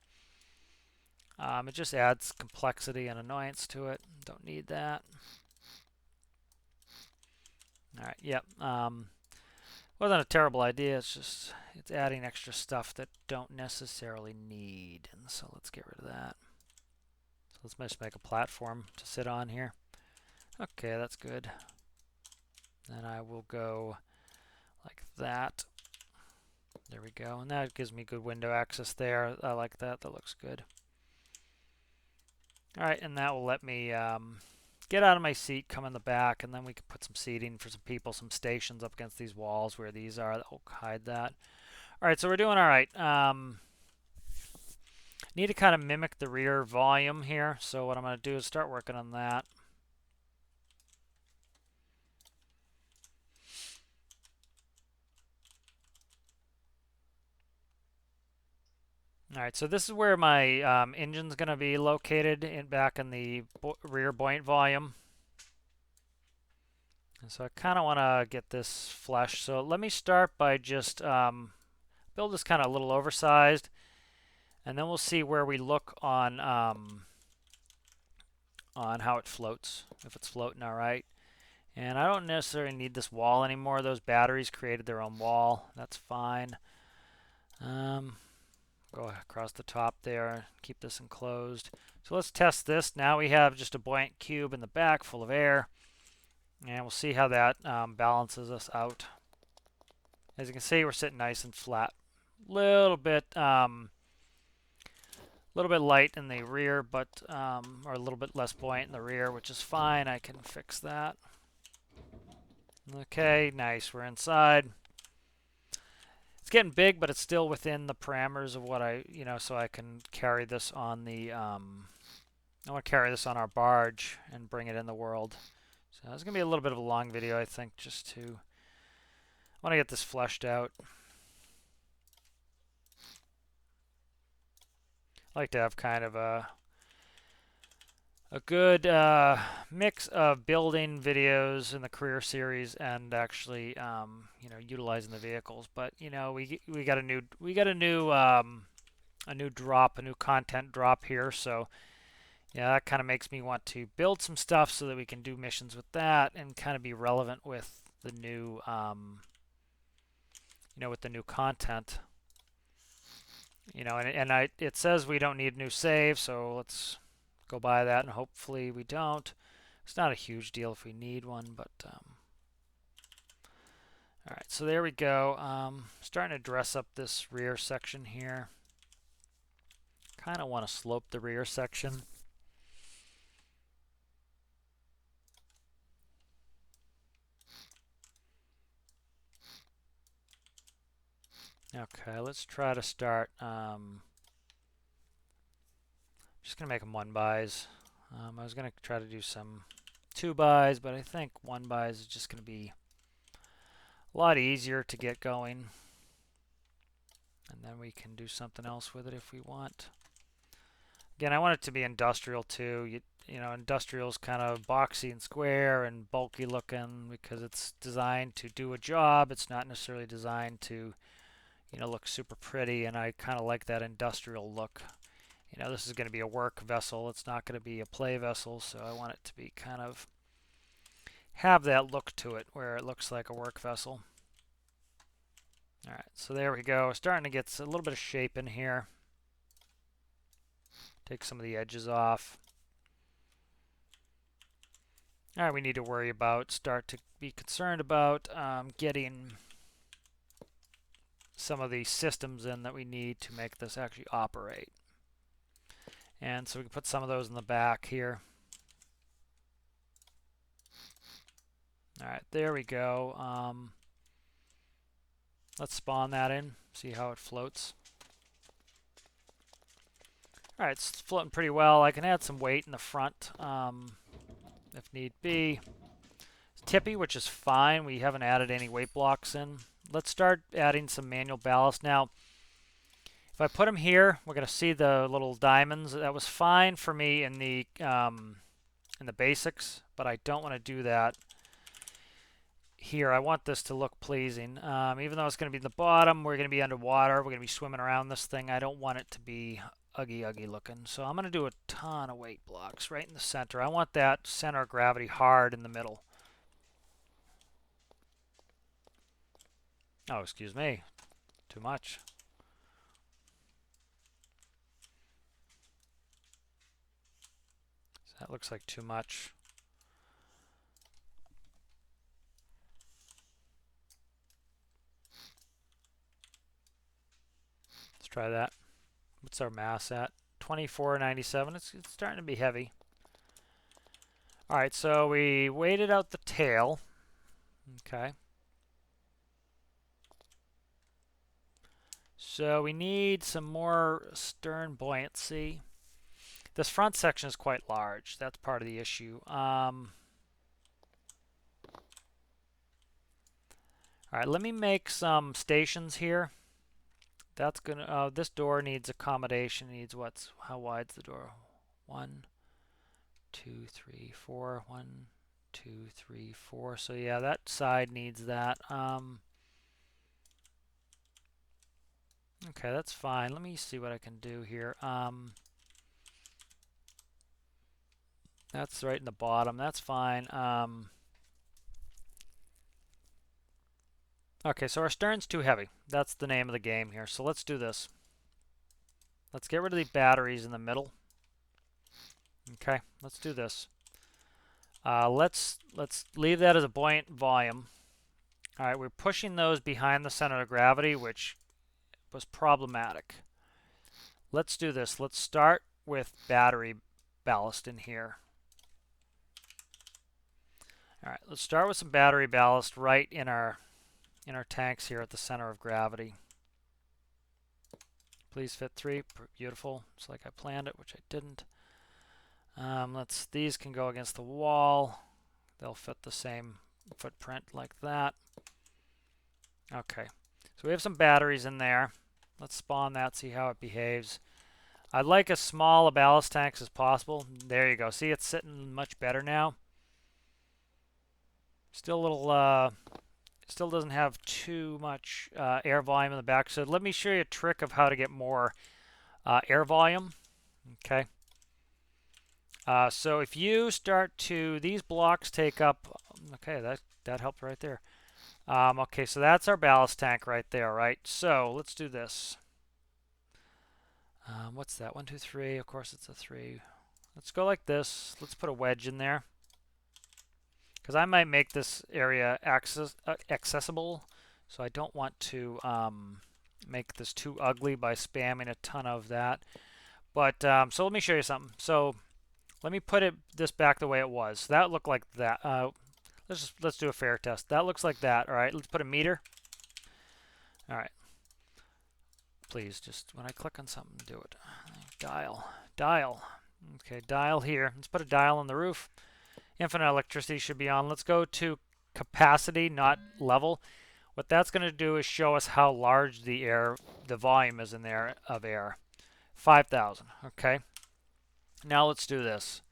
It just adds complexity and annoyance to it. Don't need that. All right, yep. Wasn't a terrible idea. It's adding extra stuff that don't necessarily need. And so let's get rid of that. So let's just make a platform to sit on here. Okay, that's good. Then I will go like that. There we go. And that gives me good window access there. I like that. That looks good. All right, and that will let me get out of my seat, come in the back, and then we can put some seating for some people, some stations up against these walls where these are. That will hide that. All right, so we're doing all right. Need to kind of mimic the rear volume here. So what I'm going to do is start working on that. All right, so this is where my engine's going to be located back in the rear buoyant volume. And so I kind of want to get this flush. So let me start by just build this kind of a little oversized, and then we'll see where we look on how it floats, if it's floating all right. And I don't necessarily need this wall anymore. Those batteries created their own wall. That's fine. Go across the top there, keep this enclosed. So let's test this. Now we have just a buoyant cube in the back full of air, and we'll see how that balances us out. As you can see, we're sitting nice and flat. Little bit light in the rear, but or a little bit less buoyant in the rear, which is fine. I can fix that. Okay, nice. We're inside. It's getting big, but it's still within the parameters of what so I can carry this on the, I want to carry this on our barge and bring it in the world. So it's going to be a little bit of a long video, I think, I want to get this fleshed out. I like to have kind of a good mix of building videos in the career series and actually utilizing the vehicles. But we got a new drop, a new content drop here. So yeah, that kind of makes me want to build some stuff so that we can do missions with that and kind of be relevant with the new with the new content. It says we don't need a new save, so let's go by that, and hopefully we don't. It's not a huge deal if we need one, but all right, so there we go. Starting to dress up this rear section here. Kind of want to slope the rear section. Okay, let's try to start. Just gonna make them 1-bys. I was gonna try to do some 2-bys, but I think 1-bys is just gonna be a lot easier to get going. And then we can do something else with it if we want. Again, I want it to be industrial too. Industrial is kind of boxy and square and bulky looking because it's designed to do a job. It's not necessarily designed to, look super pretty, and I kind of like that industrial look. This is going to be a work vessel. It's not going to be a play vessel, so I want it to be kind of have that look to it where it looks like a work vessel. All right, so there we go. Starting to get a little bit of shape in here. Take some of the edges off. All right, we need to start to be concerned about getting some of the systems in that we need to make this actually operate. And so we can put some of those in the back here. All right, there we go. Let's spawn that in, see how it floats. All right, it's floating pretty well. I can add some weight in the front if need be. It's tippy, which is fine. We haven't added any weight blocks in. Let's start adding some manual ballast. Now, if I put them here, we're going to see the little diamonds. That was fine for me in the basics, but I don't want to do that here. I want this to look pleasing. Even though it's going to be the bottom, we're going to be underwater. We're going to be swimming around this thing. I don't want it to be uggy looking. So I'm going to do a ton of weight blocks right in the center. I want that center of gravity hard in the middle. Oh, excuse me. Too much. So that looks like too much. Let's try that. What's our mass at? 2497. It's starting to be heavy. All right, so we weighted out the tail. Okay. So we need some more stern buoyancy. This front section is quite large. That's part of the issue. All right, let me make some stations here. That's gonna. This door needs accommodation. It needs how wide's the door? 1, 2, 3, 4. 1, 2, 3, 4. So yeah, that side needs that. Okay, that's fine. Let me see what I can do here. That's right in the bottom. That's fine. Okay, so our stern's too heavy. That's the name of the game here. So let's do this. Let's get rid of the batteries in the middle. Okay, let's do this. Let's leave that as a buoyant volume. All right, we're pushing those behind the center of gravity, which was problematic. Let's do this. Let's start with battery ballast in here. All right, let's start with some battery ballast right in our tanks here at the center of gravity. Please fit 3. Beautiful. It's like I planned it, which I didn't. These can go against the wall. They'll fit the same footprint like that. Okay, so we have some batteries in there. Let's spawn that, see how it behaves. I'd like as small a ballast tank as possible. There you go. See, it's sitting much better now. Still a little, still doesn't have too much air volume in the back. So let me show you a trick of how to get more air volume. Okay. So if you start to, these blocks take up, okay, that helped right there. Okay, so that's our ballast tank right there, right? So let's do this. What's that? 1, 2, 3. Of course, it's a 3. Let's go like this. Let's put a wedge in there, because I might make this area accessible. So I don't want to make this too ugly by spamming a ton of that. But so let me show you something. So let me put this back the way it was. That looked like that. Let's do a fair test. That looks like that. All right, let's put a meter. All right. Please, just when I click on something, do it. Dial. Okay, dial here. Let's put a dial on the roof. Infinite electricity should be on. Let's go to capacity, not level. What that's going to do is show us how large the volume is in there of air. 5,000. Okay. Now let's do this.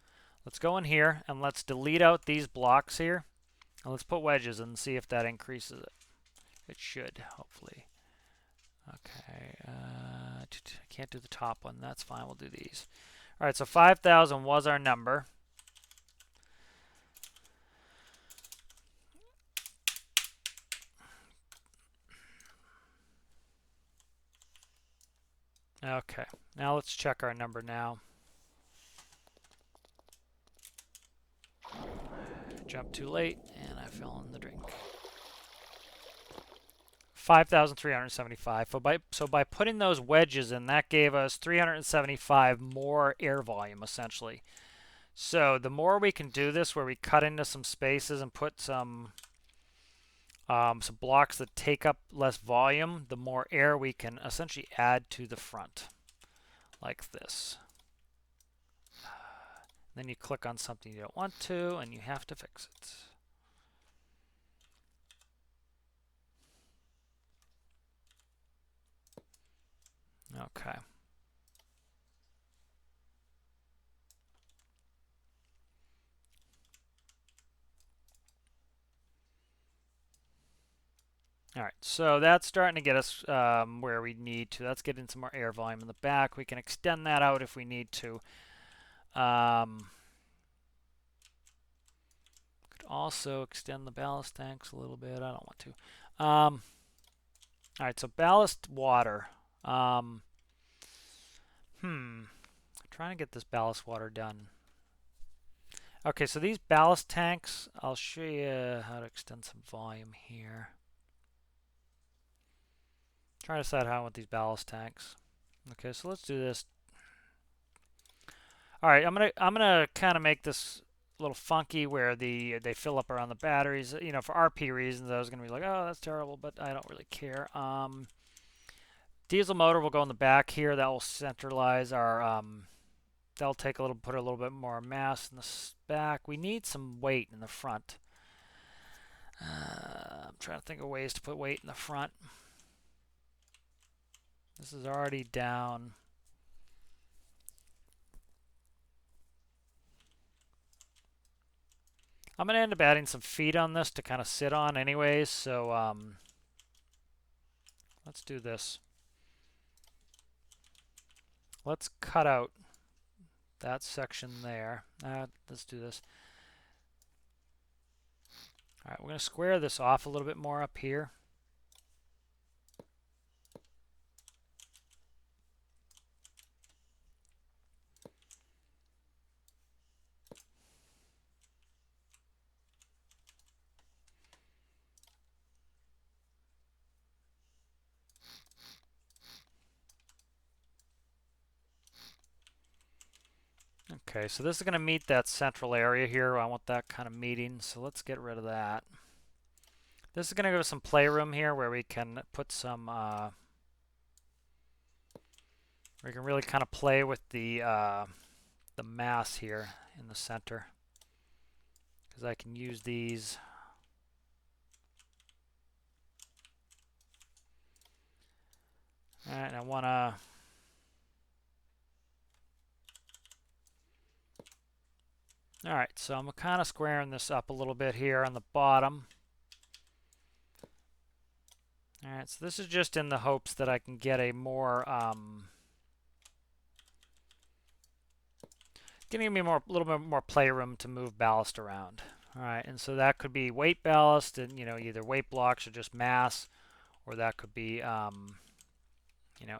Let's go in here and let's delete out these blocks here. And let's put wedges and see if that increases it. It should, hopefully. Okay, I can't do the top one. That's fine. We'll do these. All right, so 5,000 was our number. Okay, now let's check our number now. Jumped too late, and I fell in the drink. 5,375. So by putting those wedges in, that gave us 375 more air volume, essentially. So the more we can do this, where we cut into some spaces and put some blocks that take up less volume, the more air we can essentially add to the front, like this. Then you click on something you don't want to, and you have to fix it. Okay. All right, so that's starting to get us where we need to. That's getting some more air volume in the back. We can extend that out if we need to. Could also extend the ballast tanks a little bit. I don't want to. All right, so ballast water. Trying to get this ballast water done. Okay, so these ballast tanks, I'll show you how to extend some volume here. Trying to decide how I want these ballast tanks. Okay, so let's do this. All right, I'm gonna kind of make this a little funky where they fill up around the batteries. You know, for RP reasons, I was gonna be like, oh, that's terrible, but I don't really care. Diesel motor will go in the back here. That will centralize our. That'll put a little bit more mass in the back. We need some weight in the front. I'm trying to think of ways to put weight in the front. This is already down. I'm going to end up adding some feet on this to kind of sit on anyways, so let's do this. Let's cut out that section there. Let's do this. All right, we're going to square this off a little bit more up here. Okay, so this is going to meet that central area here. I want that kind of meeting, so let's get rid of that. This is going to give us some playroom here where we can put some, we can really kind of play with the mass here in the center, because I can use these. All right, I want to. All right, so I'm kind of squaring this up a little bit here on the bottom. All right, so this is just in the hopes that I can get a more, giving me a little bit more playroom to move ballast around. All right, and so that could be weight ballast, and either weight blocks or just mass, or that could be,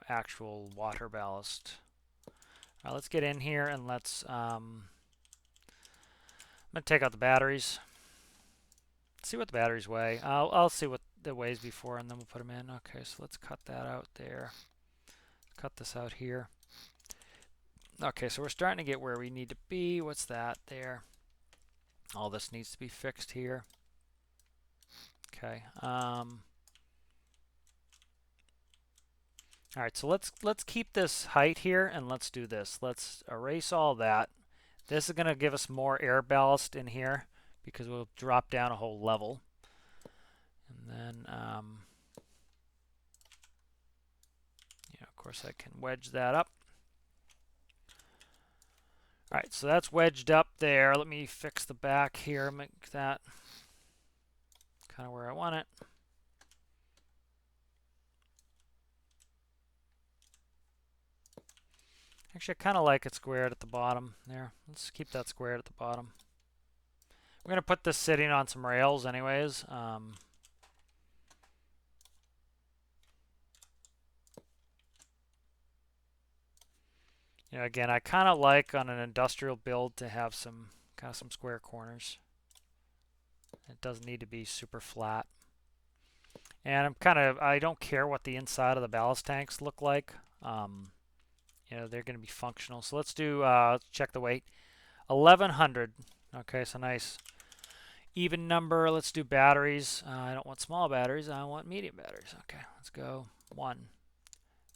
actual water ballast. All right, let's get in here and let's. I'm gonna take out the batteries. See what the batteries weigh. I'll see what it weighs before, and then we'll put them in. Okay, so let's cut that out there. Cut this out here. Okay, so we're starting to get where we need to be. What's that there? All this needs to be fixed here. Okay. All right, so let's keep this height here, and let's do this. Let's erase all that. This is going to give us more air ballast in here because we'll drop down a whole level. And then, of course, I can wedge that up. All right, so that's wedged up there. Let me fix the back here, make that kind of where I want it. Actually, I kind of like it squared at the bottom there. Let's keep that squared at the bottom. We're going to put this sitting on some rails anyways. Again, I kind of like on an industrial build to have some square corners. It doesn't need to be super flat. And I don't care what the inside of the ballast tanks look like. They're going to be functional. So let's do, let's check the weight. 1100. Okay, so nice even number. Let's do batteries. I don't want small batteries. I want medium batteries. Okay, let's go. 1,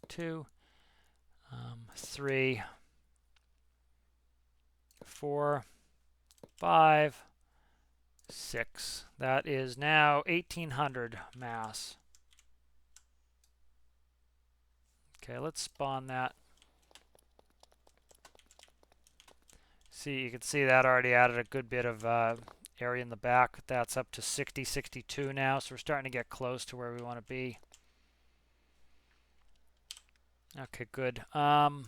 2, 3, 4, 5, 6. That is now 1800 mass. Okay, let's spawn that. See, you can see that already added a good bit of area in the back. That's up to 60, 62 now, so we're starting to get close to where we want to be. Okay, good. Want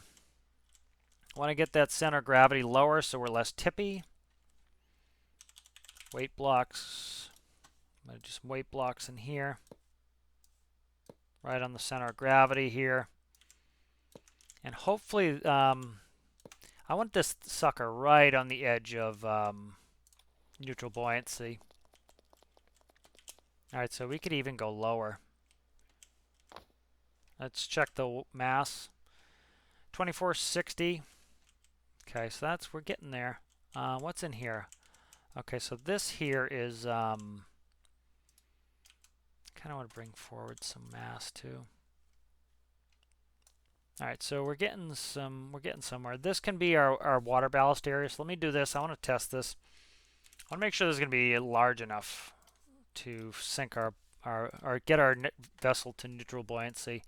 to get that center of gravity lower so we're less tippy. Weight blocks. I'm going to do some weight blocks in here. Right on the center of gravity here. And hopefully, I want this sucker right on the edge of neutral buoyancy. All right, so we could even go lower. Let's check the mass. 2460. Okay, so we're getting there. What's in here? Okay, so this here is kind of want to bring forward some mass too. All right, so we're getting somewhere. This can be our water ballast area. So let me do this. I want to test this. I want to make sure this is going to be large enough to sink or get our vessel to neutral buoyancy.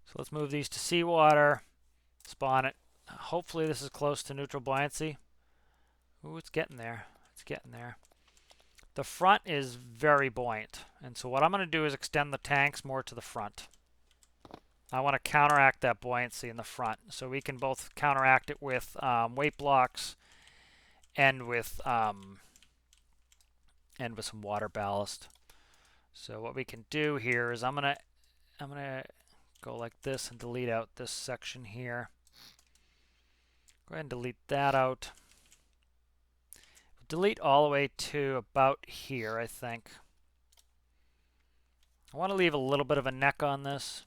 So let's move these to seawater, spawn it. Hopefully this is close to neutral buoyancy. Ooh, it's getting there. It's getting there. The front is very buoyant, and so what I'm going to do is extend the tanks more to the front. I want to counteract that buoyancy in the front, so we can both counteract it with weight blocks and with some water ballast. So what we can do here is I'm gonna go like this and delete out this section here. Go ahead and delete that out. Delete all the way to about here, I think. I want to leave a little bit of a neck on this.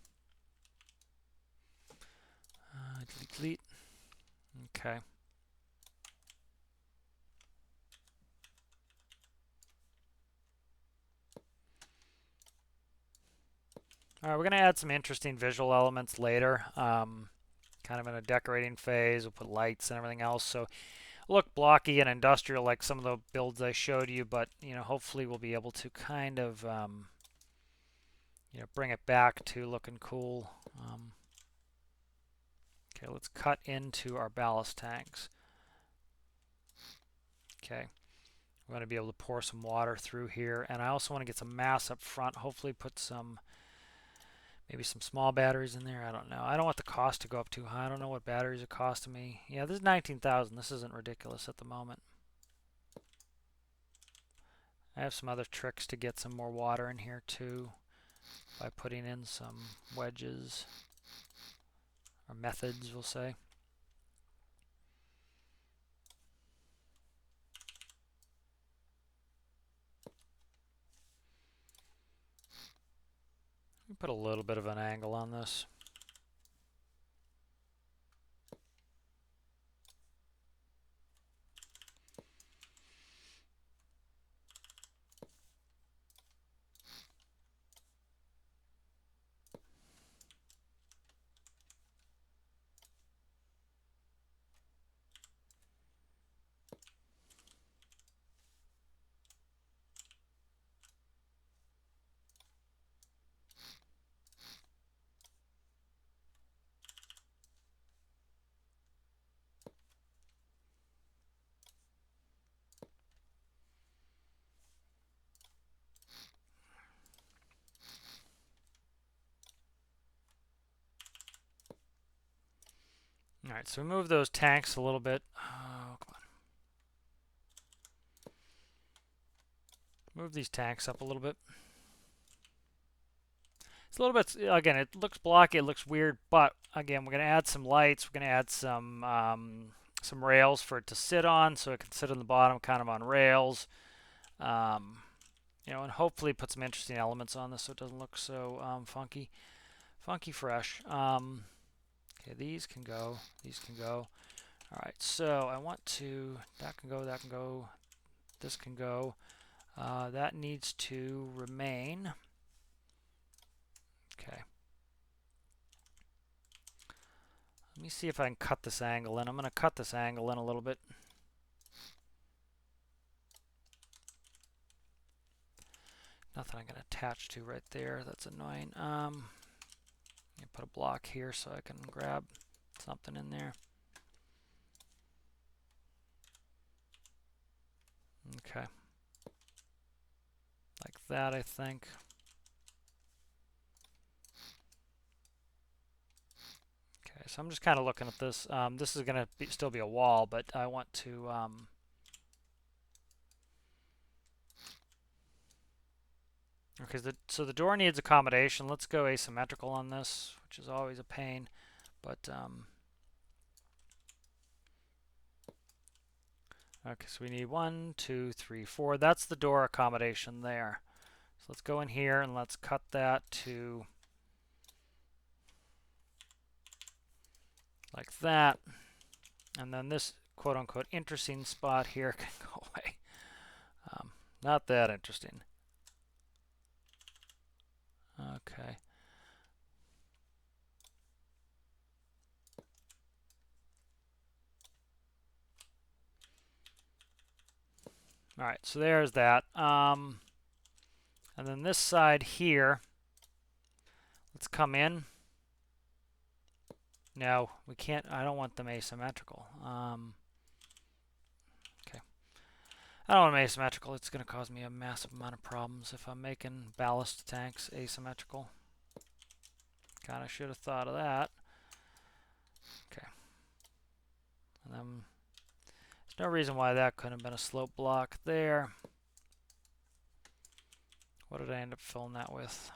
Delete. Okay. All right, we're going to add some interesting visual elements later. Kind of in a decorating phase. We'll put lights and everything else. So look blocky and industrial like some of the builds I showed you, but hopefully we'll be able to kind of bring it back to looking cool. Okay, let's cut into our ballast tanks. Okay, we're going to be able to pour some water through here, and I also want to get some mass up front. Hopefully put some, maybe some small batteries in there. I don't know. I don't want the cost to go up too high. I don't know what batteries are costing me. Yeah, this is 19,000. This isn't ridiculous at the moment. I have some other tricks to get some more water in here too by putting in some wedges, or methods we'll say. Put a little bit of an angle on this. Alright, so we move those tanks a little bit. Oh, come on. Move these tanks up a little bit. It's a little bit, again, it looks blocky, it looks weird, but again, we're going to add some lights. We're going to add some rails for it to sit on, so it can sit on the bottom kind of on rails. And hopefully put some interesting elements on this so it doesn't look so funky fresh. Okay, these can go, these can go. All right, so I want to, that can go, this can go. That needs to remain. Okay. Let me see if I can cut this angle in. I'm going to cut this angle in a little bit. Nothing I'm going to attach to right there. That's annoying. Put a block here so I can grab something in there. Okay. Like that, I think. Okay, so I'm just kind of looking at this. This is going to still be a wall, but I want to... okay, so the door needs accommodation. Let's go asymmetrical on this, which is always a pain. But okay, so we need 1, 2, 3, 4. That's the door accommodation there. So let's go in here and let's cut that to like that. And then this quote-unquote interesting spot here can go away. Not that interesting. Okay. All right, so there's that. And then this side here, let's come in. No, we can't. I don't want them asymmetrical. Okay. I don't want them asymmetrical. It's going to cause me a massive amount of problems if I'm making ballast tanks asymmetrical. Kind of should have thought of that. Okay. And then there's no reason why that couldn't have been a slope block there. What did I end up filling that with?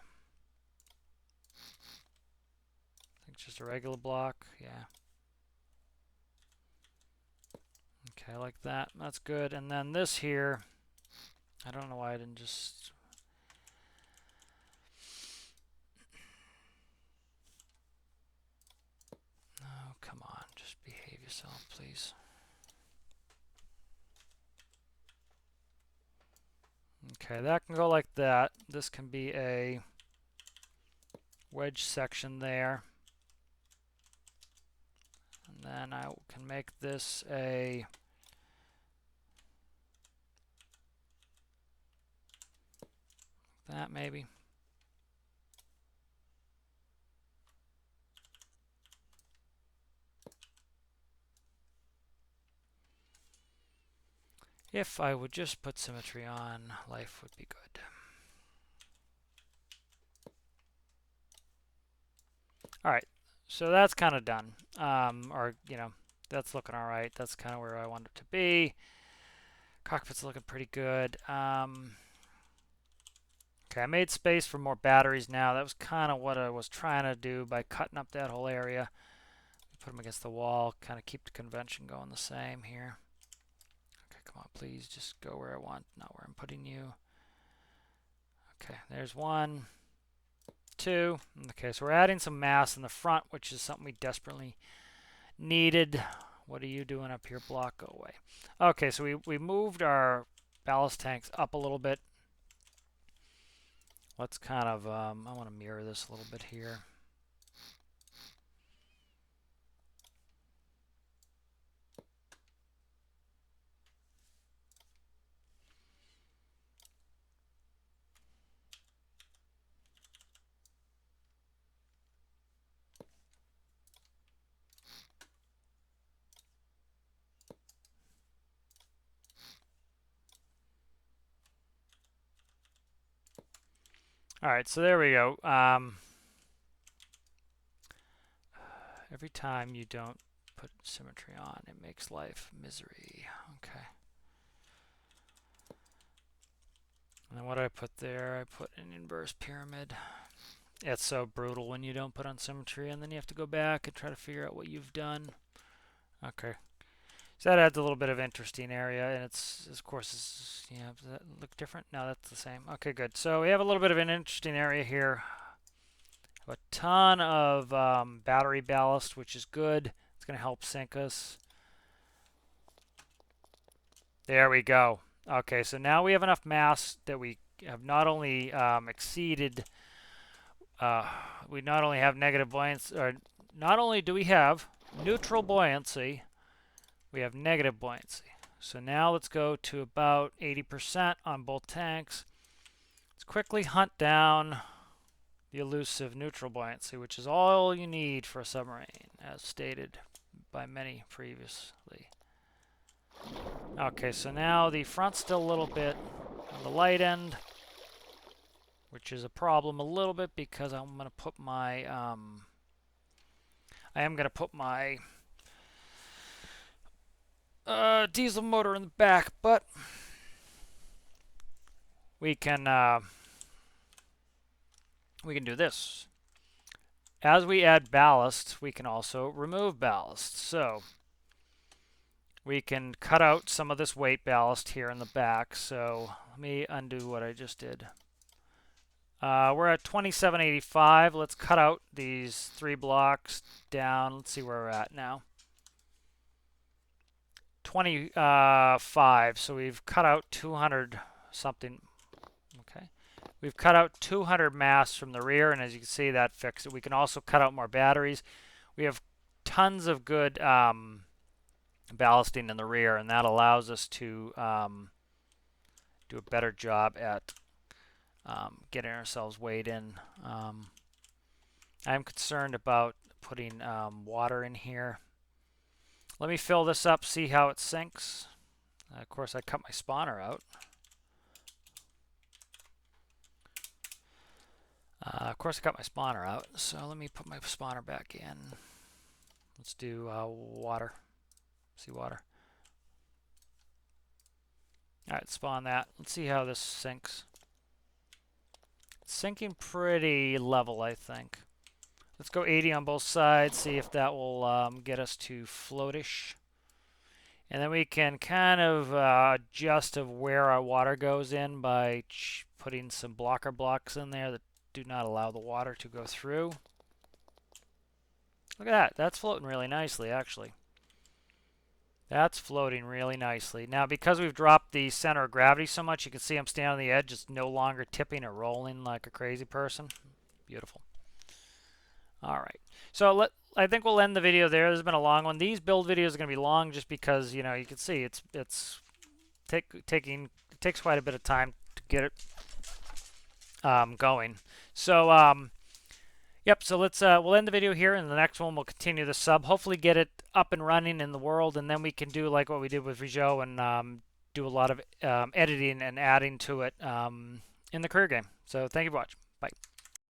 I think just a regular block. Yeah. Okay, like that. That's good. And then this here, I don't know why I didn't just... Oh, come on. Just behave yourself, please. Okay, that can go like that. This can be a wedge section there. And then I can make this a that maybe. If I would just put symmetry on, life would be good. All right, so that's kind of done. Or, you know, that's looking all right. That's kind of where I want it to be. Cockpit's looking pretty good. Okay, I made space for more batteries now. That was kind of what I was trying to do by cutting up that whole area. Put them against the wall, kind of keep the convention going the same here. Okay, come on, please just go where I want, not where I'm putting you. Okay, there's 1, 2. Okay, so we're adding some mass in the front, which is something we desperately needed. What are you doing up here? Block, go away. Okay, so we moved our ballast tanks up a little bit. Let's kind of, I want to mirror this a little bit here. All right, so there we go. Every time you don't put symmetry on, it makes life misery. Okay. And then what do I put there? I put an inverse pyramid. It's so brutal when you don't put on symmetry, and then you have to go back and try to figure out what you've done. Okay. So that adds a little bit of interesting area, and it's, of course, does that look different? No, that's the same. Okay, good. So we have a little bit of an interesting area here. A ton of battery ballast, which is good. It's going to help sink us. There we go. Okay, so now we have enough mass that we have not only exceeded, we not only have negative buoyancy, or not only do we have neutral buoyancy, we have negative buoyancy. So now let's go to about 80% on both tanks. Let's quickly hunt down the elusive neutral buoyancy, which is all you need for a submarine, as stated by many previously. Okay, so now the front's still a little bit on the light end, which is a problem a little bit because I'm going to put my, I am going to put my diesel motor in the back, but we can do this. As we add ballast, we can also remove ballast. So we can cut out some of this weight ballast here in the back. So let me undo what I just did. We're at 2785. Let's cut out these 3 blocks down. Let's see where we're at now. 25. So we've cut out 200 something. Okay. We've cut out 200 mass from the rear, and as you can see, that fixed it. We can also cut out more batteries. We have tons of good ballasting in the rear, and that allows us to do a better job at getting ourselves weighed in. I'm concerned about putting water in here. Let me fill this up, see how it sinks. Of course, I cut my spawner out. Of course, I got my spawner out, so let me put my spawner back in. Let's do water. Seawater. Alright, spawn that. Let's see how this sinks. It's sinking pretty level, I think. Let's go 80 on both sides, see if that will get us to floatish. And then we can kind of adjust of where our water goes in by putting some blocker blocks in there that do not allow the water to go through. Look at that. That's floating really nicely, actually. That's floating really nicely. Now, because we've dropped the center of gravity so much, you can see I'm standing on the edge. It's no longer tipping or rolling like a crazy person. Beautiful. All right. So I think we'll end the video there. This has been a long one. These build videos are going to be long just because, you know, you can see it's taking it takes quite a bit of time to get it going. So yep. So we'll end the video here, and the next one we'll continue the sub. Hopefully, get it up and running in the world, and then we can do like what we did with Rizhou and do a lot of editing and adding to it in the career game. So thank you for watching. Bye.